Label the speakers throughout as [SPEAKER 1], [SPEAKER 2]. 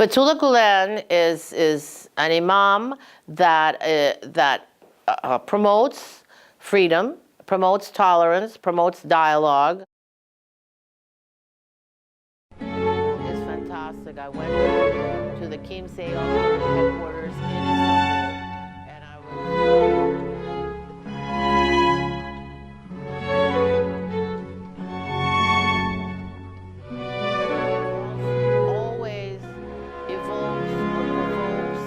[SPEAKER 1] Fethullah Gulen is an imam that promotes freedom, promotes tolerance, promotes dialogue. It's fantastic. I went to the CAMACOL headquarters in Istanbul, and I was always evokes or provokes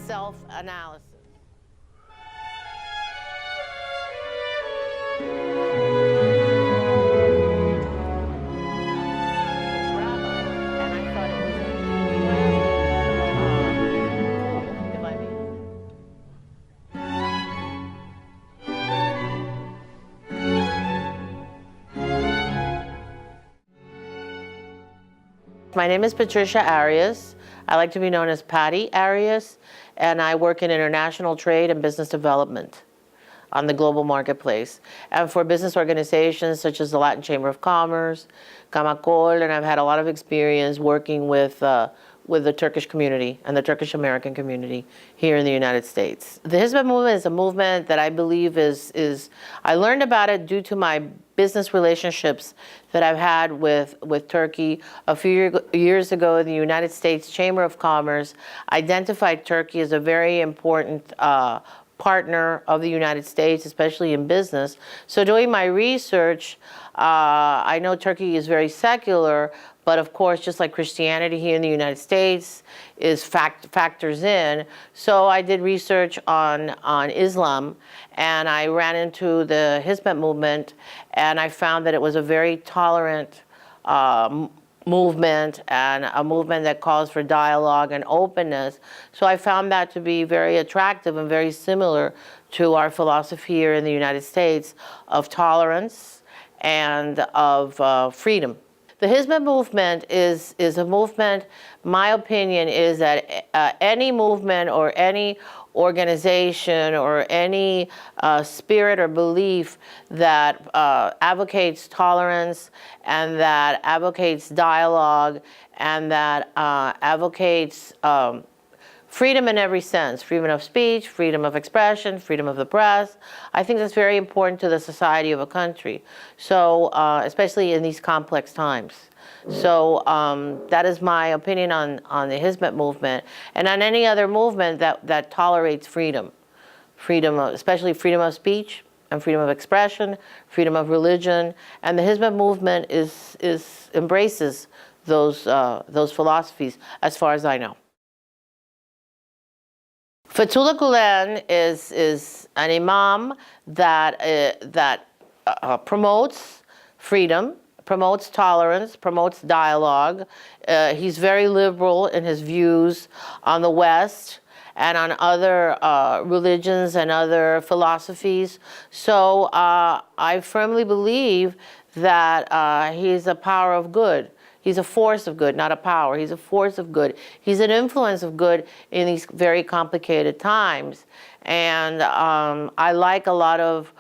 [SPEAKER 1] self-analysis. My name is Patricia Arias. I like to be known as Patty Arias, and I work in international trade and business development on the global marketplace. And for business organizations such as the Latin Chamber of Commerce, CAMACOL, and I've had a lot of experience working with the Turkish community and the Turkish American community here in the United States. The Hizmet Movement is a movement that I believe I learned about it due to my business relationships that I've had with Turkey. A few years ago, the United States Chamber of Commerce identified Turkey as a very important partner of the United States, especially in business. So doing my research, I know Turkey is very secular, but of course, just like Christianity here in the United States factors in. So I did research on Islam, and I ran into the Hizmet Movement, and I found that it was a very tolerant movement, and a movement that calls for dialogue and openness. So I found that to be very attractive and very similar to our philosophy here in the United States of tolerance and of freedom. The Hizmet Movement is a movement, my opinion is that any movement or any organization or any spirit or belief that advocates tolerance and that advocates dialogue and that advocates freedom in every sense, freedom of speech, freedom of expression, freedom of the press. I think that's very important to the society of a country, so especially in these complex times. So that is my opinion on the Hizmet Movement and on any other movement that tolerates freedom, especially freedom of speech and freedom of expression, freedom of religion. And the Hizmet Movement embraces those philosophies as far as I know. Fethullah Gulen is an imam that promotes freedom, promotes tolerance, promotes dialogue. He's very liberal in his views on the West and on other religions and other philosophies. So I firmly believe that he's a power of good. He's a force of good, not a power. He's a force of good. He's an influence of good in these very complicated times. And I like a lot of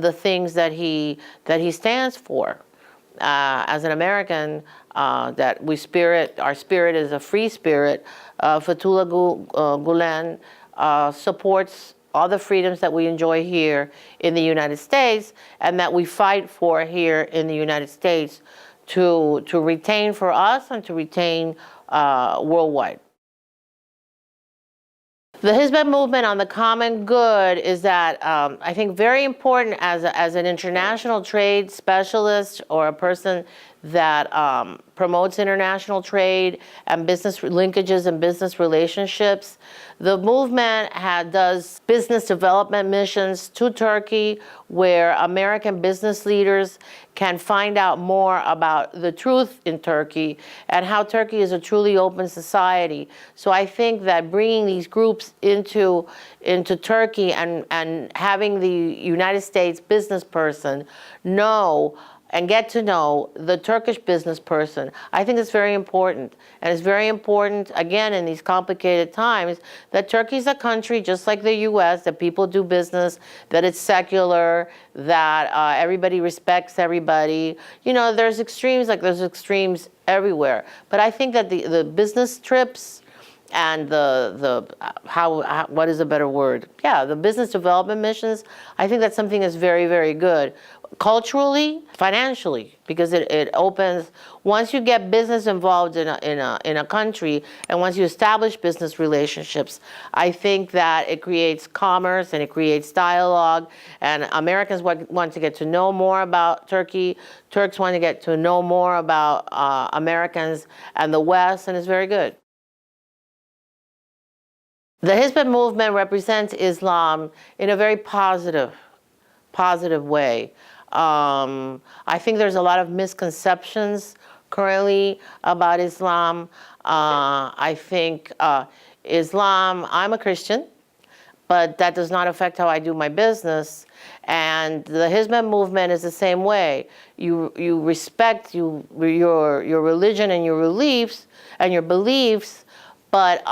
[SPEAKER 1] the things that he stands for. As an American, that our spirit is a free spirit. Fethullah Gulen supports all the freedoms that we enjoy here in the United States and that we fight for here in the United States to retain for us and to retain worldwide. The Hizmet Movement on the common good is that I think very important as an international trade specialist or a person that promotes international trade and business linkages and business relationships. The movement does business development missions to Turkey where American business leaders can find out more about the truth in Turkey and how Turkey is a truly open society. So I think that bringing these groups into Turkey and having the United States business person know and get to know the Turkish business person, I think it's very important. And it's very important, again, in these complicated times, that Turkey's a country just like the US, that people do business, that it's secular, that everybody respects everybody. You know, there's extremes everywhere. But I think that the business trips and what is a better word? Yeah, the business development missions, I think that's something that's very, very good. Culturally, financially, because it opens, once you get business involved in a country, and once you establish business relationships, I think that it creates commerce and it creates dialogue, and Americans want to get to know more about Turkey. Turks want to get to know more about Americans and the West, and it's very good. The Hizmet movement represents Islam in a very positive way. I think there's a lot of misconceptions currently about Islam. I think Islam, I'm a Christian, but that does not affect how I do my business. And the Hizmet movement is the same way. You respect your religion and your beliefs, but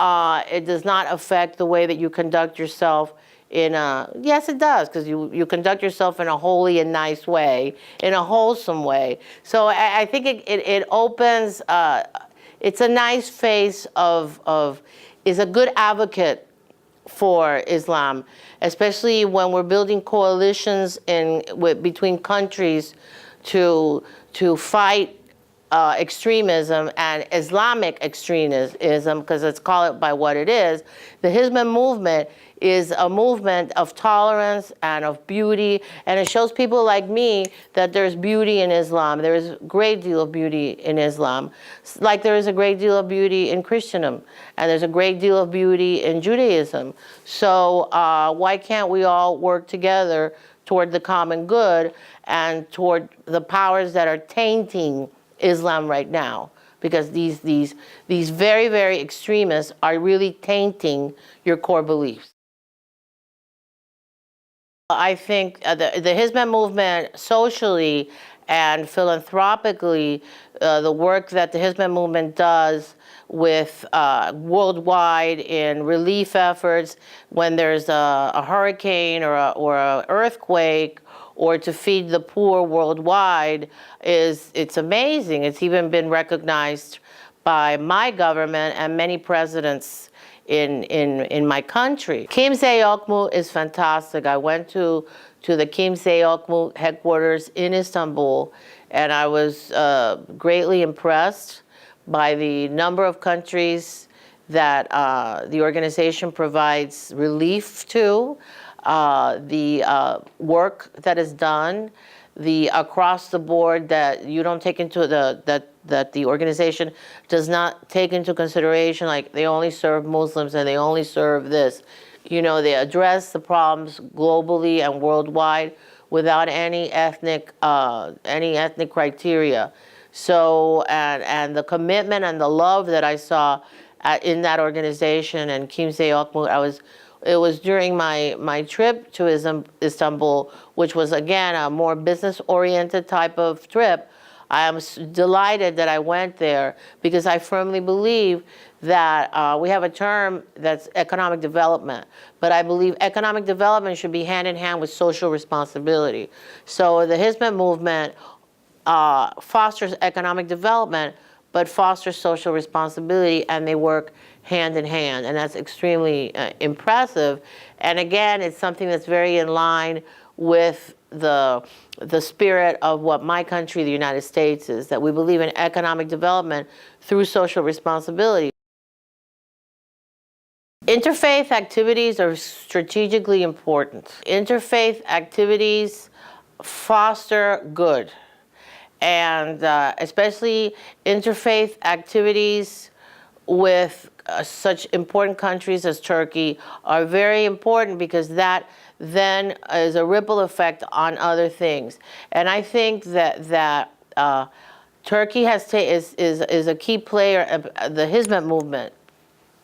[SPEAKER 1] it does not affect the way that you conduct yourself yes, it does, because you conduct yourself in a holy and nice way, in a wholesome way. So I think it opens, it's a nice face is a good advocate for Islam, especially when we're building coalitions between countries to fight extremism and Islamic extremism, because let's call it by what it is. The Hizmet movement is a movement of tolerance and of beauty, and it shows people like me that there's beauty in Islam. There is a great deal of beauty in Islam, like there is a great deal of beauty in Christendom, and there's a great deal of beauty in Judaism. So why can't we all work together toward the common good and toward the powers that are tainting Islam right now? Because these very, very extremists are really tainting your core beliefs. I think the Hizmet movement socially and philanthropically, the work that the Hizmet movement does with worldwide in relief efforts when there's a hurricane or an earthquake, or to feed the poor worldwide, it's amazing. It's even been recognized by my government and many presidents in my country. Kimse Yokmut is fantastic. I went to the Kimse Yokmut headquarters in Istanbul, and I was greatly impressed by the number of countries that the organization provides relief to, the work that is done, the across the board that you don't take into that the organization does not take into consideration, like they only serve Muslims and they only serve this. You know, they address the problems globally and worldwide without any ethnic criteria. So, and the commitment and the love that I saw in that organization and Kimse Yokmut, it was during my trip to Istanbul, which was again a more business-oriented type of trip. I am delighted that I went there, because I firmly believe that we have a term that's economic development, but I believe economic development should be hand in hand with social responsibility. So the Hizmet movement fosters economic development, but fosters social responsibility, and they work hand in hand, and that's extremely impressive. And again, it's something that's very in line with the spirit of what my country, the United States, is, that we believe in economic development through social responsibility. Interfaith activities are strategically important. Interfaith activities foster good, and especially interfaith activities with such important countries as Turkey are very important, because that then is a ripple effect on other things. And I think that Turkey is a key player. The Hizmet movement,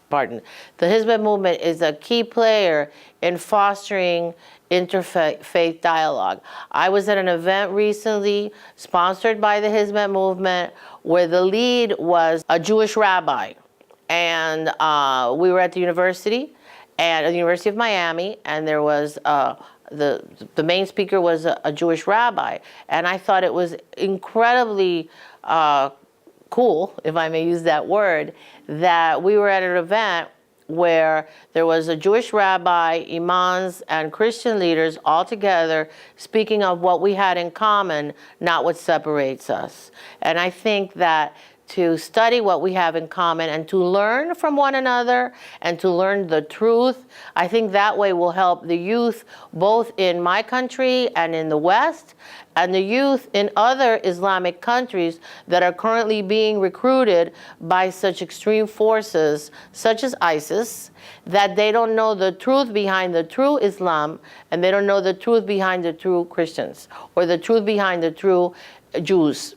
[SPEAKER 1] the Hizmet movement is a key player in fostering interfaith dialogue. I was at an event recently sponsored by the Hizmet movement where the lead was a Jewish rabbi. And we were at the university, at the University of Miami, and there was the main speaker was a Jewish rabbi. And I thought it was incredibly cool, if I may use that word, that we were at an event where there was a Jewish rabbi, imams, and Christian leaders all together speaking of what we had in common, not what separates us. And I think that to study what we have in common and to learn from one another and to learn the truth, I think that way will help the youth both in my country and in the West, and the youth in other Islamic countries that are currently being recruited by such extreme forces, such as ISIS, that they don't know the truth behind the true Islam, and they don't know the truth behind the true Christians, or the truth behind the true Jews.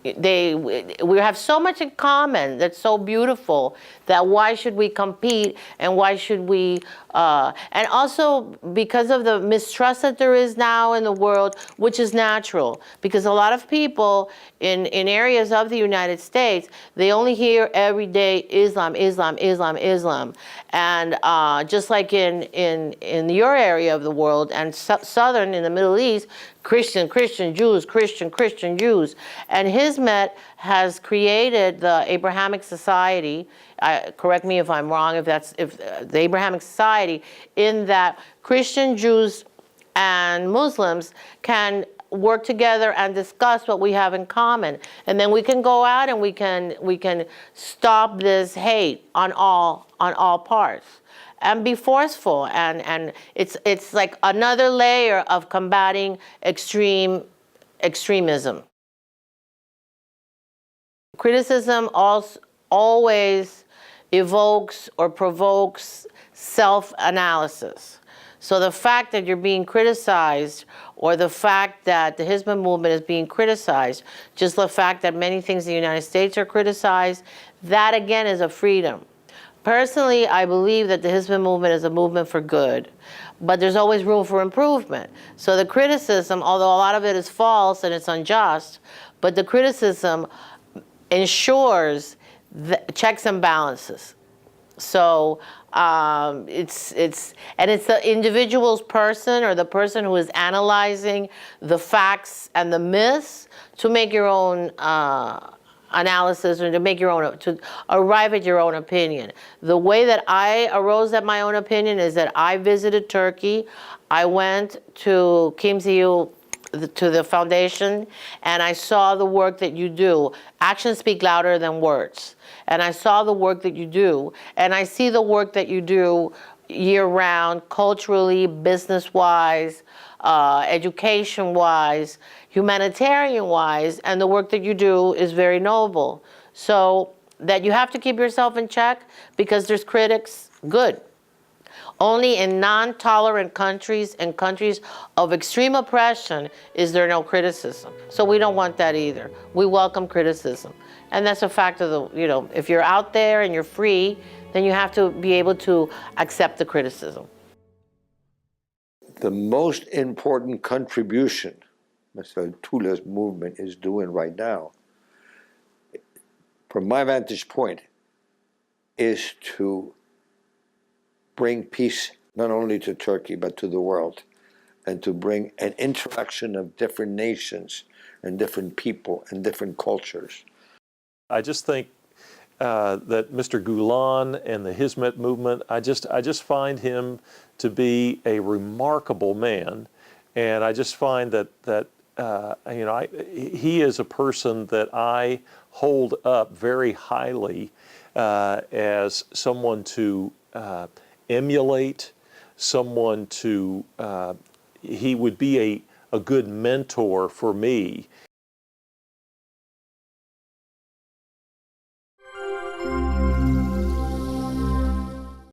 [SPEAKER 1] We have so much in common that's so beautiful that why should we compete, and why should we and also because of the mistrust that there is now in the world, which is natural, because a lot of people in areas of the United States, they only hear every day Islam, Islam, Islam, Islam, and just like in your area of the world and southern in the Middle East, Christian, Christian Jews, Christian, Christian Jews. And Hizmet has created the Abrahamic Society, correct me if I'm wrong, if the Abrahamic Society, in that Christian, Jews, and Muslims can work together and discuss what we have in common. And then we can go out and we can stop this hate on all parts. And be forceful, and it's like another layer of combating extremism. Criticism always evokes or provokes self-analysis. So the fact that you're being criticized, or the fact that the Hizmet movement is being criticized, just the fact that many things in the United States are criticized, that again is a freedom. Personally, I believe that the Hizmet movement is a movement for good, but there's always room for improvement. So the criticism, although a lot of it is false and it's unjust, but the criticism ensures the checks and balances. So it's the individual's person, or the person who is analyzing the facts and the myths, to make your own analysis, or to arrive at your own opinion. The way that I arose at my own opinion is that I visited Turkey. I went to Kimziyu, to the foundation, and I saw the work that you do. Actions speak louder than words. And I saw the work that you do, and I see the work that you do year-round, culturally, business-wise, education-wise, humanitarian-wise, and the work that you do is very noble. So that you have to keep yourself in check, because there's critics, good. Only in non-tolerant countries and countries of extreme oppression is there no criticism. So we don't want that either. We welcome criticism. And that's a fact of the, if you're out there and you're free, then you have to be able to accept the criticism.
[SPEAKER 2] The most important contribution Mr. Fetullah's movement is doing right now, from my vantage point, is to bring peace not only to Turkey but to the world, and to bring an interaction of different nations and different people and different cultures.
[SPEAKER 3] I just think that Mr. Gulen and the Hizmet movement, I just find him to be a remarkable man, and I just find that he is a person that I hold up very highly as someone to emulate, someone to, he would be a good mentor for me.